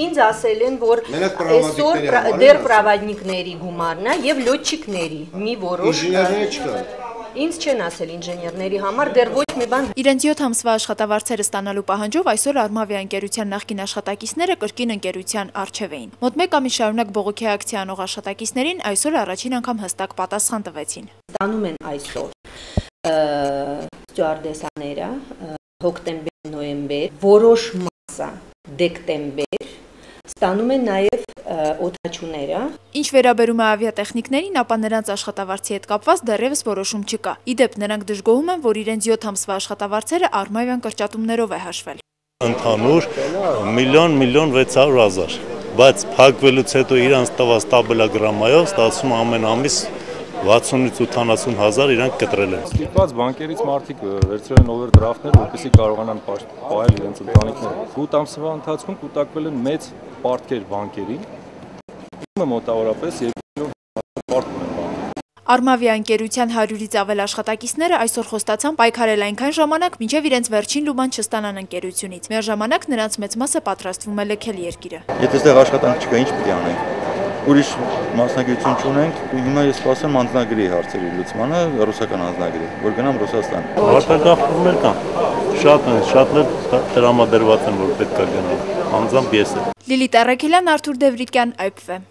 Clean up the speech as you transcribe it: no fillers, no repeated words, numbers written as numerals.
ինձ ասել են, որ այսօր դեր պրավադնիկների գումարն է եւ լյոթչիկների մի որոշ ինժեներները չկան։ Ինձ չեն ասել ինժեներների համար դեռ ոչ մի բան։ Իրենց 7 ամսվա աշխատավարձերը ստանալու պահանջով այսօր Արմավիա ընկերության նախկին աշխատակիցները կրկին ընկերության առջև էին։ Մոտ 1 ամիս շարունակ բողոքի ակցիա անող աշխատակիցներին այսօր առաջին անգամ հստակ պատասխան տվեցին։ Ստանում են այսօր ստյուարդեսաները հոկտեմբեր, նոյեմբեր, որոշ մասը դեկտեմբեր, ստանում են նաև օդաչուները։ Ինչ վերաբերում է ավիատեխնիկներին, ապա նրանց աշխատավարձի հետ կապված դեռևս որոշում չկա։ Իդեպ նրանք դժգոհում են, որ իրենց 7 ամսվա աշխատավարձերը Արմավյան կրճատումներով է հաշվել։ Ընդհանուր 1.600.000, բայց փակվելուց հետո իրանց տված տաբելագրամայով ստացվում ամեն ամիս 60-ից 80 հազար իրանք կտրել են։ Ստիպված բանկերից մարդիկ վերցրել են օվերդրաֆտներ, որպեսզի կարողանան պահել իրենց ընտանիքները։ 8 ամսվա ընթացքում կուտակվել են մեծ պարտքեր բանկերին։ Մոտավորապես 2 միլիոն պարտք ունեն բանկերը։ Արմավիա ընկերության 100-ից ավել աշխատակիցները այսօր խոստացան պայքարել այնքան ժամանակ, մինչև իրենց վերջին լուման չստանան ընկերությունից։ Միաժամանակ նրանց մեծ մասը պատրաստվում է լքել երկիրը։ Եթե այստեղ աշխատանք չկա, ինչ պետք է անենք։ Ուրիշ մասնագիտություն չունենք, հիմա ես սպասեմ անձնագրի հարցերի լուծմանը, ռուսական անձնագրի, որ գնամ Ռուսաստան։ Արտագաղթումներ կան, շատ տրամադրված են, որ պետք է գնալ, անձամբ ես։ Լիլիթ Առաքելյան, Արթուր Դևրիկյան, IPV